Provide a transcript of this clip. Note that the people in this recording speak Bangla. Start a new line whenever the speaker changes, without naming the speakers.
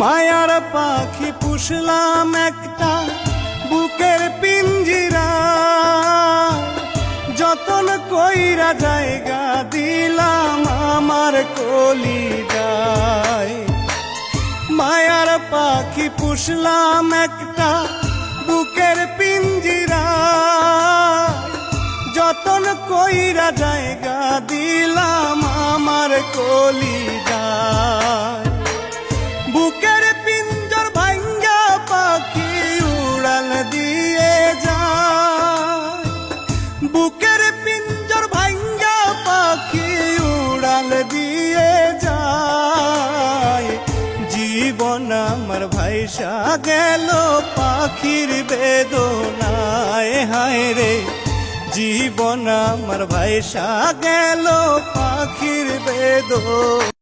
মায়ার পাখি পুষলাম একটা বুকের পিঞ্জিরা, যতন কইরা জায়গা দিলাম আমার কলিজায়। মায়ার পাখি পুষলাম একটা বুকের পিঞ্জিরা, যতন কইরা জায়গা দিলাম আমার কলিজায়। বুকের পিঞ্জর ভাঙ্গা পাখি উড়াল দিয়ে যায়, বুকের পিঞ্জর ভাঙ্গা পাখি উড়াল দিয়ে যায়। জীবন আমার ভাইসা গেল পাখির বেদনায়, হায় রে জীবন আমার ভাইসা গেল পাখির বেদনায়।